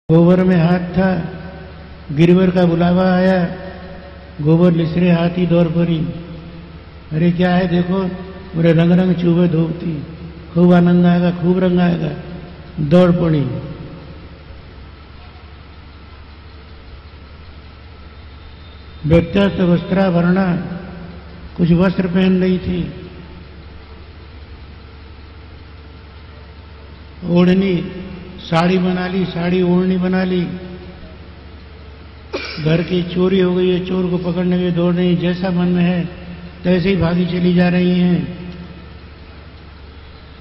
गोबर में हाथ था, गिरवर का बुलावा आया, गोबर लिसरे हाथी दौड़ पड़ी। अरे क्या है देखो, पूरे रंग रंग चूबे धूपती, खूब आनंद आएगा, खूब रंग आएगा। दौड़ पड़ी। व्यत्यस्त वस्त्राभरणा, कुछ वस्त्र पहन रही थी, ओढ़नी साड़ी बना ली, साड़ी ओढ़नी बना ली। घर की चोरी हो गई है, चोर को पकड़ने के दौड़ रही, जैसा मन में है तैसे ही भागी चली जा रही हैं।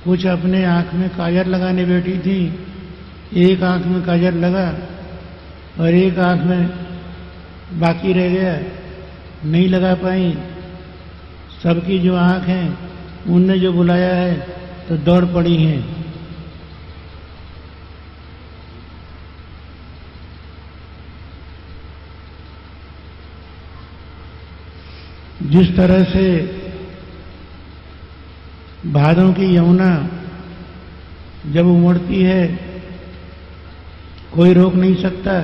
कुछ अपने आंख में काजल लगाने बैठी थी, एक आंख में काजल लगा और एक आंख में बाकी रह गया, नहीं लगा पाई। सबकी जो आंख है उनने जो बुलाया है तो दौड़ पड़ी हैं। जिस तरह से भादों की यमुना जब उमड़ती है कोई रोक नहीं सकता,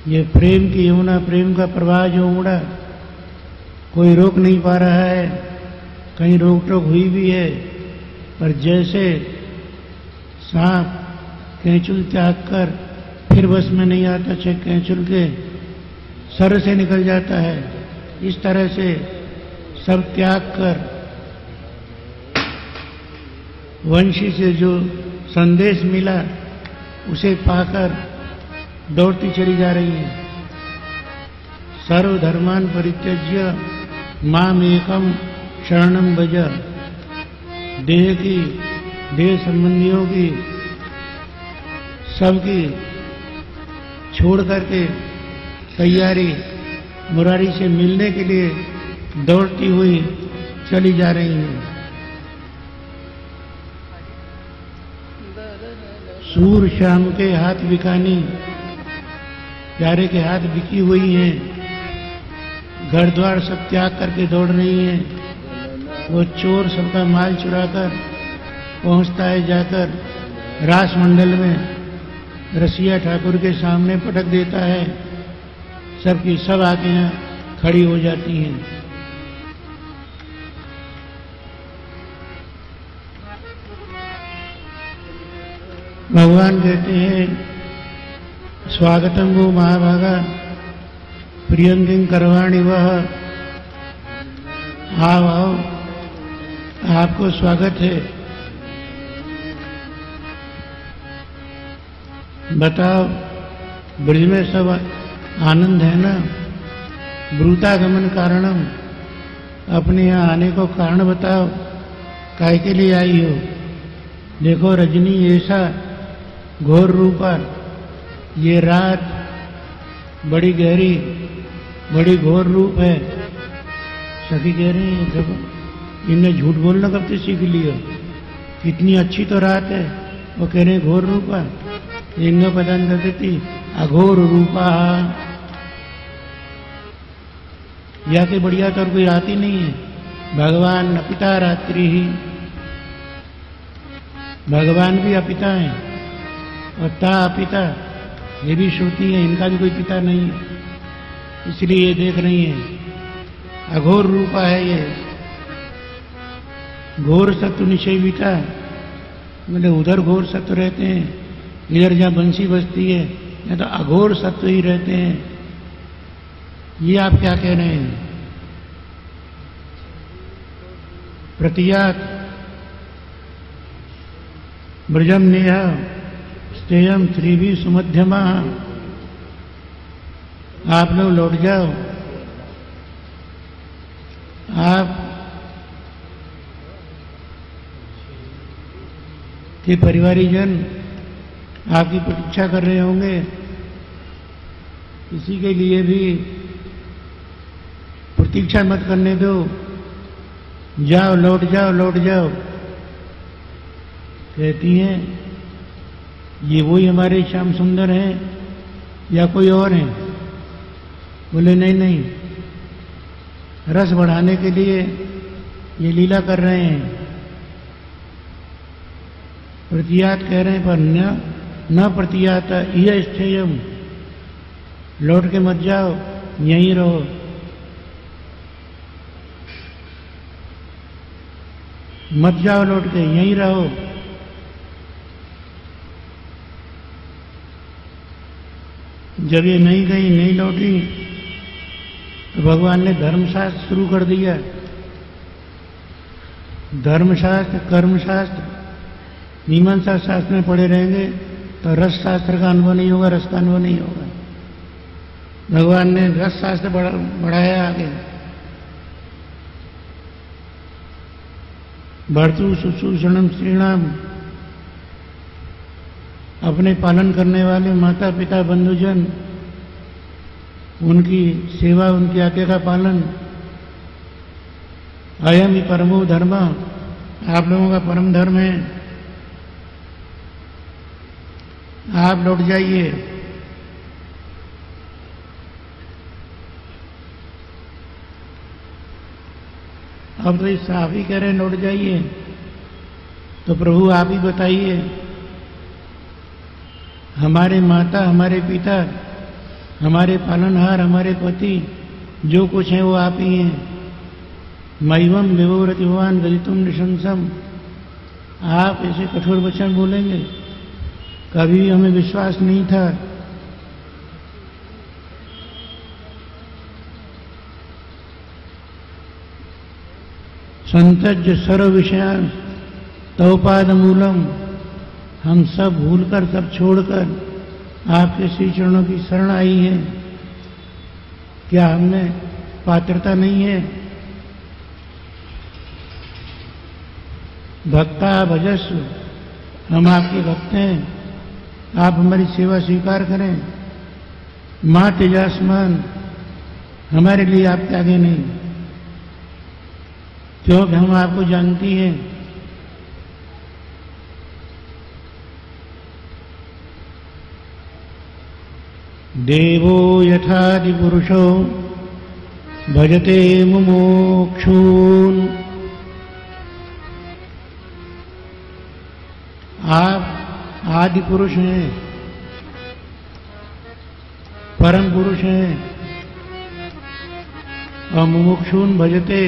ये प्रेम की यमुना, प्रेम का प्रवाह जो उमड़ा कोई रोक नहीं पा रहा है। कहीं रोक टोक हुई भी है, पर जैसे सांप कैंचुल त्याग कर फिर बस में नहीं आता, कैंचुल के सर से निकल जाता है, इस तरह से सब त्याग कर वंशी से जो संदेश मिला उसे पाकर दौड़ती चली जा रही है। सर्वधर्मान परित्यज्य माम एकम शरणम भज। देह की, देह संबंधियों की, सबकी छोड़ करके तैयारी मुरारी से मिलने के लिए दौड़ती हुई चली जा रही हैं। सूर श्याम के हाथ बिकानी, प्यारे के हाथ बिकी हुई हैं, घर द्वार सब त्याग करके दौड़ रही हैं। वो चोर सबका माल चुराकर पहुंचता है जाकर रास मंडल में, रसिया ठाकुर के सामने पटक देता है, सबकी सब आके यहाँ खड़ी हो जाती हैं। भगवान कहते हैं स्वागतम वो महाभागा प्रियंगिं करवाणी वह। आओ आओ, आपको स्वागत है। बताओ ब्रज में सब आनंद है ना? ब्रूतागमन कारणम, अपने यहाँ आने को कारण बताओ, काय के लिए आई हो? देखो रजनी ऐसा घोर रूपा, ये रात बड़ी गहरी, बड़ी घोर रूप है। सखी कह रही है देखो इनने झूठ बोलना कब से सीख लिया, कितनी अच्छी तो रात है। वो कह रहे घोर रूपा, इनको प्रदान कर देती अघोर रूपा। या के बढ़िया तो और कोई रात ही नहीं है। भगवान अपिता रात्रि ही, भगवान भी अपिता है और ता अपिता ये भी श्रुति है, इनका भी कोई पिता नहीं है, इसलिए ये देख रही है। अघोर रूपा है ये, घोर सत्व निश्चय बीता, मतलब उधर घोर सत्व रहते हैं, इधर जहां बंसी बजती है या तो अघोर सत्व ही रहते हैं। ये आप क्या कह रहे हैं? प्रतियात ब्रजम नेह स्तेयम त्रिवी सुमध्यमा। आप लोग लौट जाओ, आप के परिवारीजन आपकी प्रतीक्षा कर रहे होंगे, किसी के लिए भी प्रतीक्षा मत करने दो, जाओ लौट जाओ, लौट जाओ। कहती हैं ये वही हमारे श्याम सुंदर हैं या कोई और हैं? बोले नहीं नहीं, रस बढ़ाने के लिए ये लीला कर रहे हैं। प्रतियात कह रहे हैं पर न न प्रतियात यह स्थेयम, लौट के मत जाओ, यहीं रहो। मत जाओ लौट के, यहीं रहो। जब ये नहीं गई, नहीं लौटी, तो भगवान ने धर्मशास्त्र शुरू कर दिया। धर्मशास्त्र, कर्मशास्त्र, मीमांसा शास्त्र में पढ़े रहेंगे तो रस शास्त्र का अनुभव नहीं होगा, रस का अनुभव नहीं होगा। भगवान ने रस शास्त्र बढ़ाया आगे। भर्तु शुश्रूषणम स्त्रीणाम, अपने पालन करने वाले माता पिता बंधुजन, उनकी सेवा, उनकी आज्ञा का पालन। अयम ही परमो धर्म, आप लोगों का परम धर्म है। आप लौट जाइए। अब तो इस साहब ही कह रहे हैं लौट जाइए, तो प्रभु आप ही बताइए। हमारे माता, हमारे पिता, हमारे पालनहार, हमारे पति, जो कुछ है वो आप ही हैं। मैवम विभोरति भगवान गदितुम निशंसम, आप ऐसे कठोर वचन बोलेंगे, कभी भी हमें विश्वास नहीं था। संतज्य सर्व विषयान तवपाद मूलम, हम सब भूलकर, सब छोड़कर आपके श्री चरणों की शरण आई है। क्या हमें पात्रता नहीं है? भक्ता भजस्व, हम आपके भक्त हैं, आप हमारी सेवा स्वीकार करें। मां तेजासमान, हमारे लिए आप त्यागे नहीं, क्योंकि हम आपको जानती हैं। देवो यथादि पुरुषो भजते मुमुक्षून्, आप आदि पुरुष हैं, परम पुरुष हैं, और मुमुक्षून् भजते,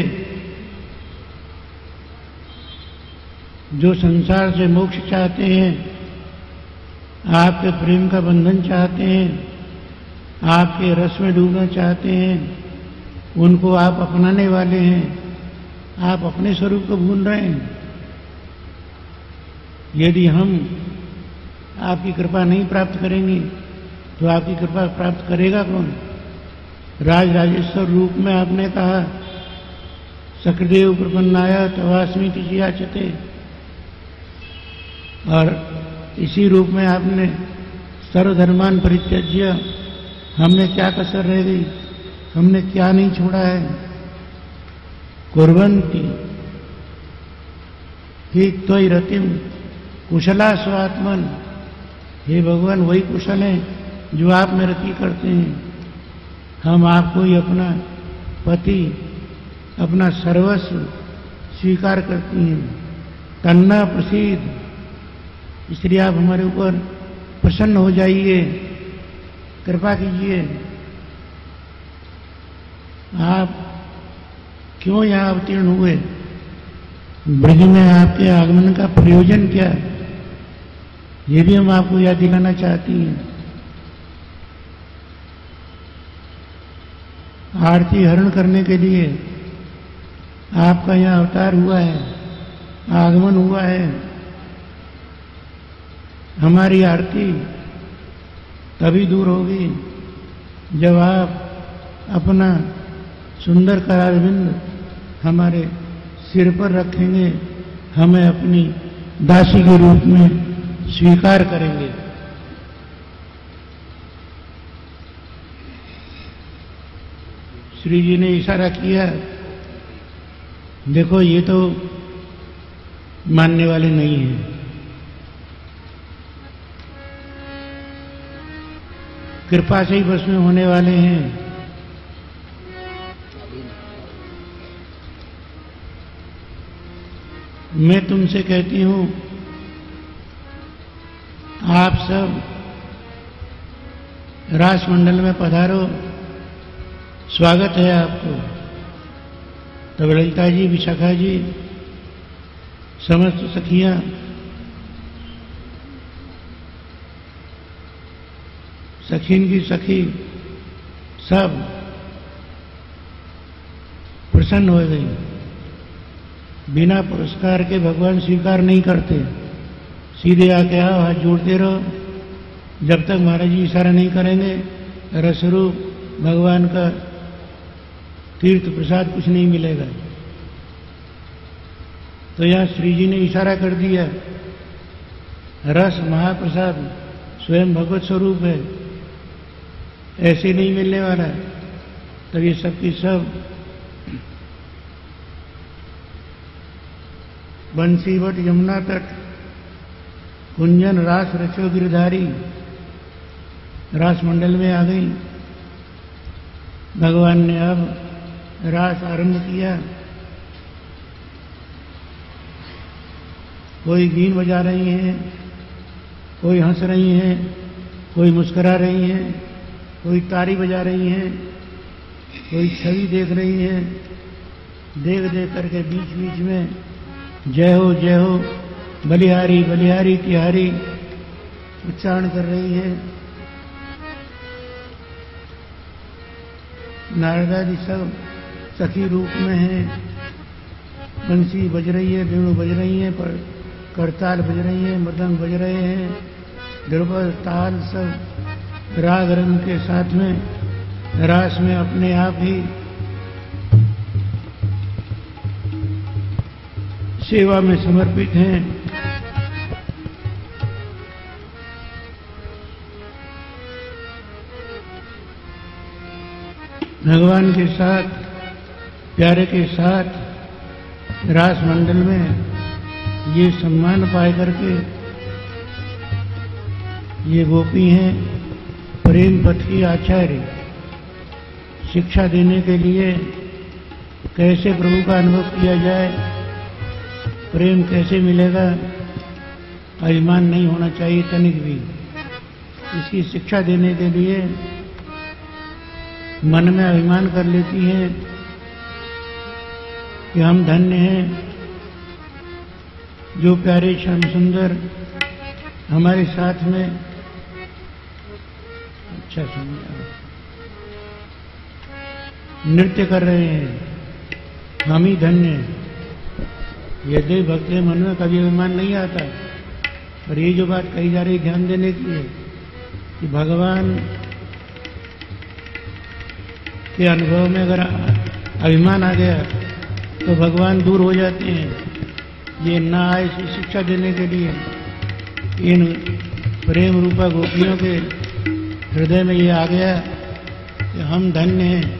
जो संसार से मोक्ष चाहते हैं, आपके प्रेम का बंधन चाहते हैं, आपके रस में डूबना चाहते हैं, उनको आप अपनाने वाले हैं। आप अपने स्वरूप को भूल रहे हैं। यदि हम आपकी कृपा नहीं प्राप्त करेंगे तो आपकी कृपा प्राप्त करेगा कौन? राज राजेश्वर रूप में आपने कहा, सकृदेव प्रपन्नाय तवास्मि याचते, और इसी रूप में आपने सर्वधर्मान परित्यज्य, हमने क्या कसर रह गई, हमने क्या नहीं छोड़ा है? कुर्वन्ति ही त्वयि रतिम कुशला स्वात्मन, हे भगवान वही कुशल हैं जो आप में रति करते हैं। हम आपको ही अपना पति, अपना सर्वस्व स्वीकार करती हैं। तन्ना प्रसीद, इसलिए आप हमारे ऊपर प्रसन्न हो जाइए, कृपा कीजिए। आप क्यों यहाँ अवतीर्ण हुए? ब्रज में आपके आगमन का प्रयोजन क्या है, ये भी हम आपको याद दिलाना चाहती हैं। आरती हरण करने के लिए आपका यहाँ अवतार हुआ है, आगमन हुआ है। हमारी आरती तभी दूर होगी जब आप अपना सुंदर करारविंद हमारे सिर पर रखेंगे, हमें अपनी दासी के रूप में स्वीकार करेंगे। श्री जी ने इशारा किया, देखो ये तो मानने वाले नहीं हैं, कृपा से ही बस में होने वाले हैं। मैं तुमसे कहती हूं, आप सब रासमंडल में पधारो, स्वागत है आपको। तब ललिता जी, विशाखा जी, समस्त सखियां सखीन की सखी सब प्रसन्न हो गई। बिना पुरस्कार के भगवान स्वीकार नहीं करते, सीधे आके आओ, हाथ जोड़ते रहो। जब तक महाराज जी इशारा नहीं करेंगे रसरूप भगवान का तीर्थ प्रसाद कुछ नहीं मिलेगा। तो यहां श्री जी ने इशारा कर दिया, रस महाप्रसाद स्वयं भगवत स्वरूप है, ऐसे नहीं मिलने वाला। तब ये सब की सब बंसीवट यमुना तट कुंजन रास रचो गिरधारी रास मंडल में आ गई। भगवान ने अब रास आरंभ किया। कोई बीन बजा रही हैं, कोई हंस रही हैं, कोई मुस्कुरा रही हैं, कोई तारी बजा रही हैं, कोई छवि देख रही हैं। देख देख करके बीच बीच में जय हो बलिहारी बलिहारी तिहारी उच्चारण कर रही है। नारदादी सब सखी रूप में हैं। बंसी बज रही है, वेणु बज रही है, पर करताल बज रही है, मृदंग बज रहे हैं, द्रुपद ताल सब राग रंग के साथ में रास में अपने आप ही सेवा में समर्पित हैं। भगवान के साथ, प्यारे के साथ रास मंडल में ये सम्मान पाए करके ये गोपी हैं प्रेम पथ की आचार्य। शिक्षा देने के लिए कैसे प्रभु का अनुभव किया जाए, प्रेम कैसे मिलेगा, अभिमान नहीं होना चाहिए तनिक भी। इसकी शिक्षा देने के लिए मन में अभिमान कर लेती है कि हम धन्य हैं, जो प्यारे श्याम सुंदर हमारे साथ में। अच्छा समझा, नृत्य कर रहे हैं, हम ही धन्य हैं। यदि भक्त के मन में कभी अभिमान नहीं आता। और ये जो बात कही जा रही ध्यान देने की है कि भगवान के अनुभव में अगर अभिमान आ गया तो भगवान दूर हो जाते हैं। ये ना आए इसी शिक्षा देने के लिए इन प्रेम रूपा गोपियों के हृदय में ये आ गया कि हम धन्य हैं,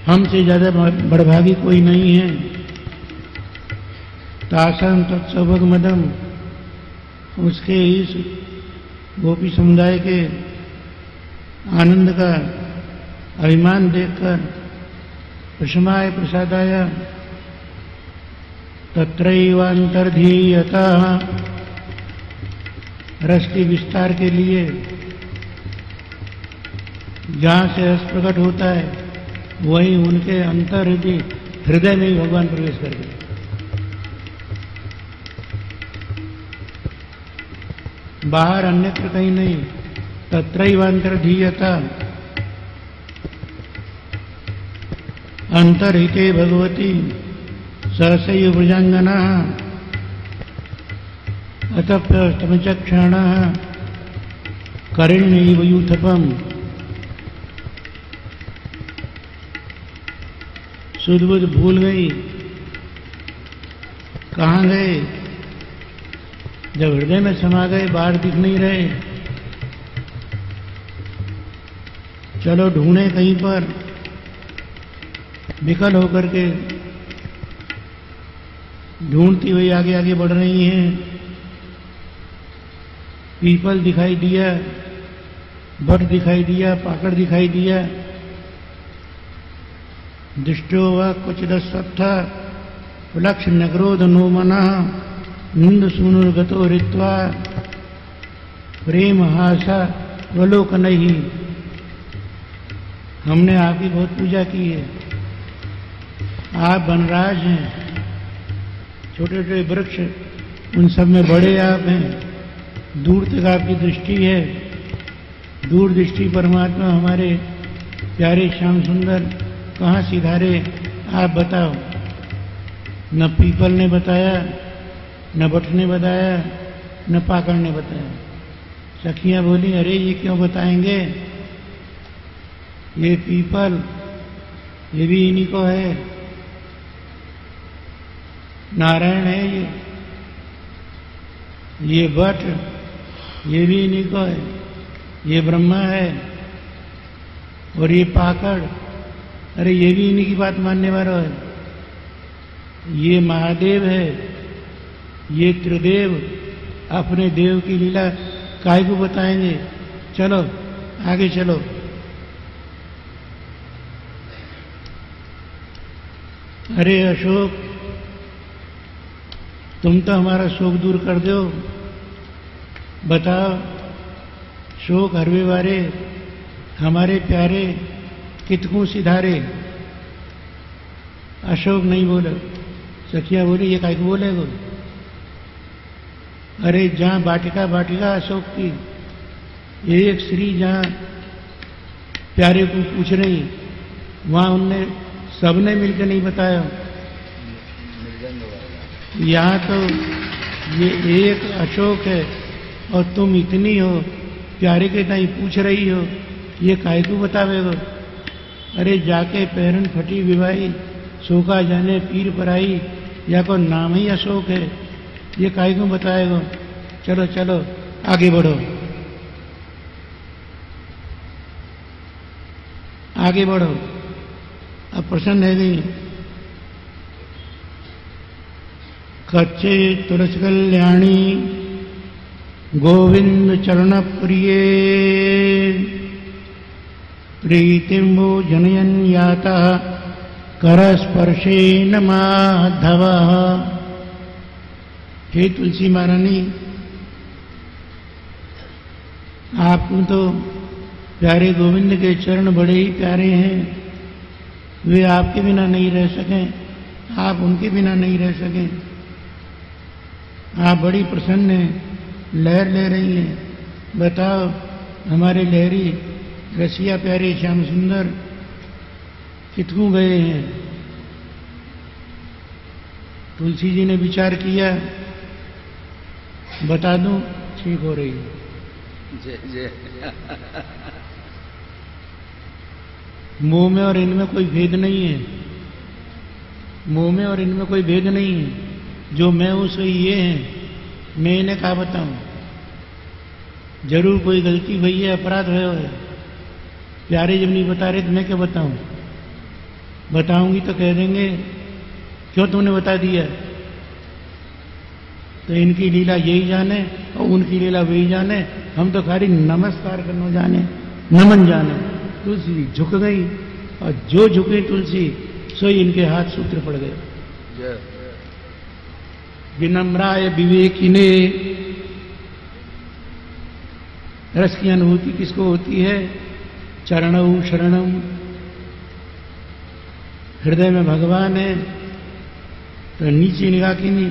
हमसे ज्यादा बड़भागी कोई नहीं है। तासम तत्सौभग मदम, उसके इस गोपी समुदाय के आनंद का अभिमान देखकर प्रशमाय प्रसादाय तत्रैवांतर्धीयतः, रस के विस्तार के लिए जहां से रस प्रकट होता है वहीं उनके अंतर हृदय में ही भगवान प्रवेश कर गए। बाहर अन्यत्र कहीं नहीं। तत्रैवांतर्धीयता, अंतर्हिते भगवती सहसैव व्रजांगना अतप्यस्तमचक्षण करिण्यैव यूथपम। सुध बुध भूल गई, कहाँ गए? जब हृदय में समा गए बाहर दिख नहीं रहे। चलो ढूंढे कहीं पर, विकल होकर के ढूंढती हुई आगे आगे बढ़ रही हैं। पीपल दिखाई दिया, बट दिखाई दिया, पाकड़ दिखाई दिया। दृष्टो व कुछ दस्वत्था लक्ष्य नगरोध नो मना नंद सूनुर्गतो ऋत्वा प्रेम हासा वलोक नहीं। हमने आपकी बहुत पूजा की है। आप वनराज हैं, छोटे छोटे वृक्ष उन सब में बड़े आप हैं। दूर तक आपकी दृष्टि है। दूर दृष्टि परमात्मा हमारे प्यारे श्याम सुंदर कहाँ सिधारे आप बताओ। न पीपल ने बताया, न बट ने बताया, न पाकड़ ने बताया। सखियां बोली, अरे ये क्यों बताएंगे, ये पीपल ये भी इन्हीं को है, नारायण है ये बट ये भी इन्हीं को है, ये ब्रह्मा है, और ये पाकड़ अरे ये भी इन्हीं की बात मानने वाला है। ये महादेव है, ये त्रिदेव अपने देव की लीला काय को बताएंगे। चलो आगे चलो। अरे अशोक, तुम तो हमारा शोक दूर कर दो। बताओ, शोक हरवे वारे हमारे प्यारे कितकू सिधारे। अशोक नहीं बोला। सखिया बोली, ये काय को बोलेगो। अरे जहां बाटिका बाटिका अशोक की, एक स्त्री जहां प्यारे को पूछ रही, वहां उनने सबने मिलकर नहीं बताया। यहाँ तो ये एक अशोक है और तुम इतनी हो प्यारे के ताई पूछ रही हो, ये काय को बतावेगो। अरे जाके पैरन फटी विवाही, शोका जाने पीर पराई, या को नाम ही अशोक है, ये काय को बताएगो। चलो चलो आगे बढ़ो, आगे बढ़ो। अब प्रसन्न है गई। कच्चे तुलसी कल्याणी गोविंद चरण प्रिय, प्रीतिम्बो जनयन याता करस्पर्शेन माधव। हे तुलसी महारानी, आपको तो प्यारे गोविंद के चरण बड़े ही प्यारे हैं। वे आपके बिना नहीं रह सकें, आप उनके बिना नहीं रह सकें। आप बड़ी प्रसन्न हैं, लहर ले रही हैं। बताओ, हमारे लहरी रसिया प्यारे श्याम सुंदर कितकू गए हैं। तुलसी जी ने विचार किया, बता दूं, ठीक हो रही है। जय जय। मोह में और इनमें कोई भेद नहीं है। मोह में और इनमें कोई भेद नहीं है। जो मैं हूं सो ये है, मैं इन्हें क्या बताऊं। जरूर कोई गलती हुई है, अपराध हुआ है। प्यारे जब नहीं बता रहे तो मैं क्या बताऊं। बताऊंगी तो कह देंगे क्यों तुमने बता दिया। तो इनकी लीला यही जाने और उनकी लीला वही जाने। हम तो खाली नमस्कार करना जाने, नमन जाने। तुलसी जी झुक गई, और जो झुकी तुलसी सो इनके हाथ सूत्र पड़ गए। विनम्राय विवेकिने। रस की अनुभूति किसको होती है? चरणौ शरणम। हृदय में भगवान है तो नीचे निगाह की नहीं,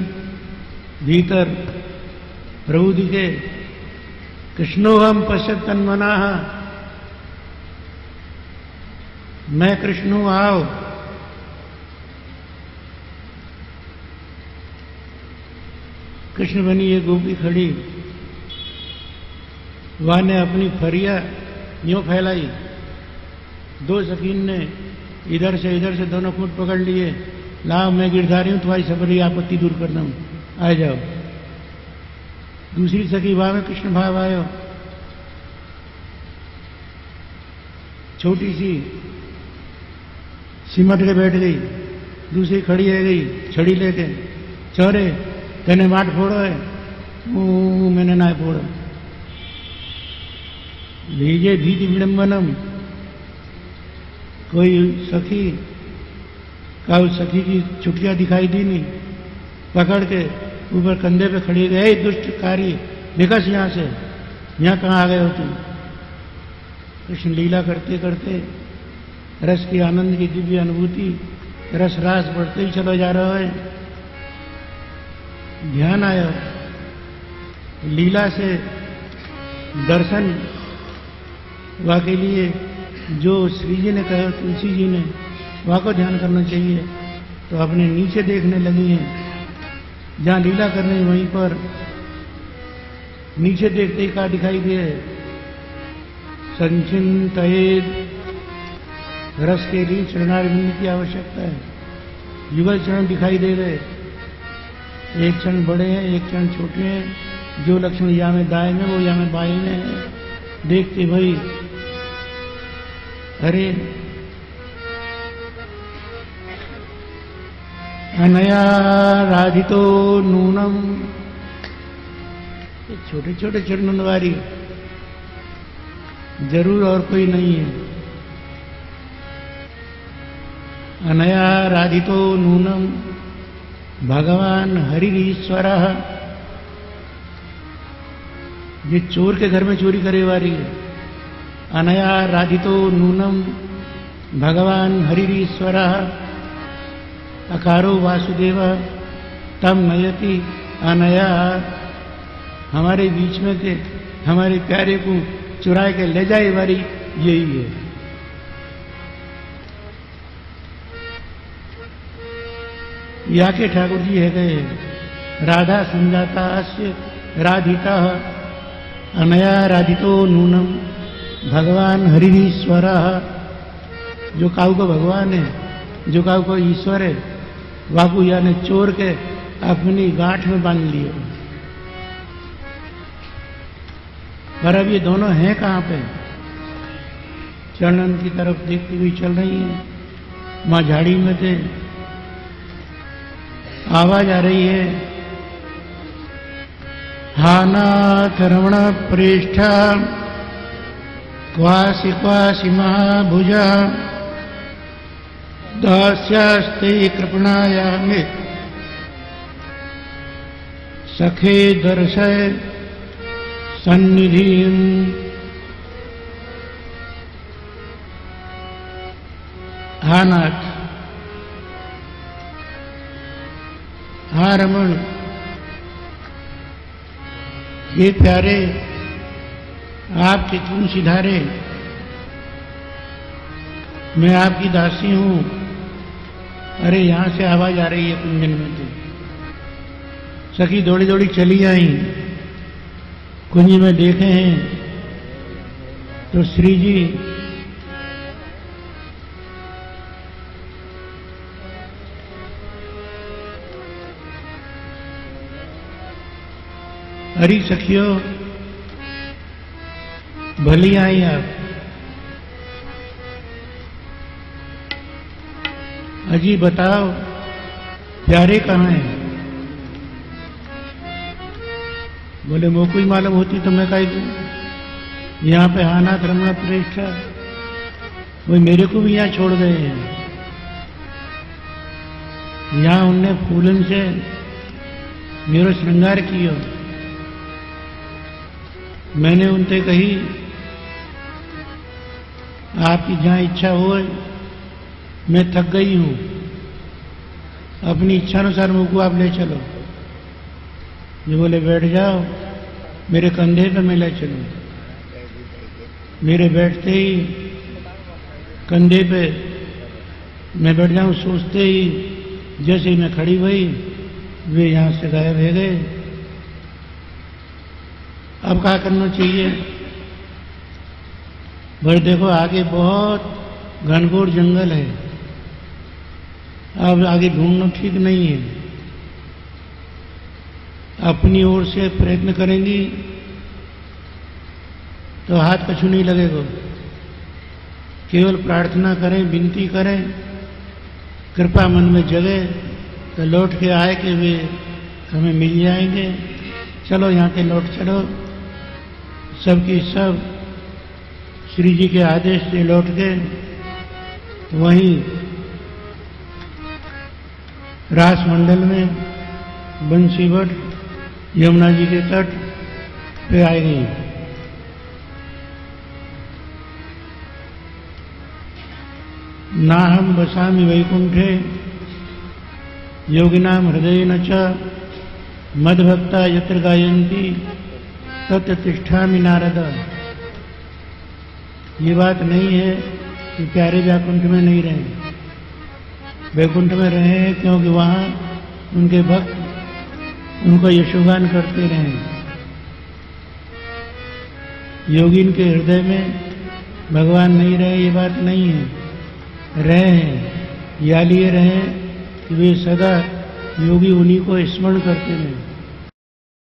भीतर प्रभु दिखे। कृष्णोहम पश्यत तन्मनाः। मैं कृष्ण हूं, आओ। कृष्ण बनी ये गोपी खड़ी, वह ने अपनी फरिया यूं फैलाई। दो सखीन ने इधर से दोनों खूंट पकड़ लिए। लाओ, मैं गिरधारी हूं, तुम्हारी सबरी आपत्ति दूर करना हूं, आ जाओ। दूसरी सखी वहां में कृष्ण भाव आयो। छोटी सी सिमट के बैठ गई, दूसरी खड़ी रह गई छड़ी लेके। चौरे तेने माट फोड़ो है, मैंने ना फोड़ो। भीजे भीति विडम्बनम। कोई सखी का उस सखी की चुटिया दिखाई दी नहीं, पकड़ के ऊपर कंधे पे खड़ी गए, दुष्ट कार्य निकस यहाँ से, यहाँ कहाँ आ गए हो तुम। कृष्ण लीला करते करते रस की आनंद की दिव्य अनुभूति, रस रास बढ़ते ही चला जा रहा है। ध्यान आया, लीला से दर्शन वहाँ के लिए जो श्री जी ने कहा, तुलसी जी ने, वहाँ को ध्यान करना चाहिए। तो अपने नीचे देखने लगी हैं, जहाँ लीला करने वहीं पर नीचे देखते ही क्या दिखाई दे, संचिंतयेद, रस के लिए चरणारविंद की आवश्यकता है। युगल चरण दिखाई दे रहे, एक क्षण बड़े हैं, एक क्षण छोटे हैं। जो लक्ष्मण या में दाएं में, वो या में बाएं में है। देखते भाई, अरे अनया राधितो नूनम, छोटे छोटे चरणनवारी, जरूर और कोई नहीं है। अनया राधितो नूनम भगवान हरिश्वर, ये चोर के घर में चोरी करे वाली है। अनया राधितो नूनम भगवान हरिश्वर, अकारो वासुदेव तम नयति अनया, हमारे बीच में थे, हमारे प्यारे को चुराए के ले जाए वाली यही है। या के ठाकुर जी है गए, राधा संजाता अस्य राधिता अनया राधितो नूनम भगवान हरिश्वर, जो काऊ को भगवान है, जो काऊ को ईश्वर है, वाकु या ने चोर के अपनी गांठ में बांध लिए। पर अब ये दोनों हैं कहां पे? चरणन की तरफ देखती हुई चल रही है। मां झाड़ी में थे, आवाज आ रही है, हा नाथ रमण प्रेष्ठा क्वासि क्वासि महाभुजा दास्यास्ते कृपणायामे सखे दर्शय सन्निधिं। हा नाथ, हा रमण, ये प्यारे आपके तुम सिधारे, मैं आपकी दासी हूं। अरे यहां से आवाज आ रही है कुंजन में से। सखी दौड़ी दौड़ी चली आई, कुंज में देखे हैं तो श्री जी हरी सखियों भली आई आप, अजी बताओ प्यारे कहाँ हैं? बोले मोको ही मालूम होती तो मैं कही दूं। यहाँ पे हानाथ रमण प्रेष्ठा, वो मेरे को भी यहाँ छोड़ गए हैं। यहाँ उनने फूलन से मेरा श्रृंगार किया। मैंने उनसे कही आपकी जहां इच्छा हो, मैं थक गई हूं, अपनी इच्छा अनुसार मुझको आप ले चलो। ये बोले बैठ जाओ, मेरे कंधे पे मैं ले चलूं। मेरे बैठते ही कंधे पे मैं बैठ जाऊं, सोचते ही जैसे ही मैं खड़ी हुई वे यहां से गायब हो गए। अब क्या करना चाहिए? भाई देखो आगे बहुत घनघोर जंगल है, अब आगे ढूंढना ठीक नहीं है। अपनी ओर से प्रयत्न करेंगी तो हाथ कछु नहीं लगेगा। केवल प्रार्थना करें, विनती करें, कृपा मन में जगे तो लौट के आए कि वे हमें मिल जाएंगे। चलो यहाँ से लौट चलो। सबकी सब श्री जी के आदेश से लौट गए। वहीं रास मंडल में बंसीवट यमुना जी के तट पे आ गई। नाहम बसामि वैकुंठे योगिनाम हृदयेन च मद्भक्ता यत्र गायन्ति तत्र तिष्ठामि नारद। ये बात नहीं है कि प्यारे वैकुंठ में नहीं रहे, वैकुंठ में रहे हैं क्योंकि वहां उनके भक्त उनको यशोगान करते रहे। योगिन के हृदय में भगवान नहीं रहे ये बात नहीं है, रहे हैं। या लिए रहे कि वे सदा योगी उन्हीं को स्मरण करते रहे।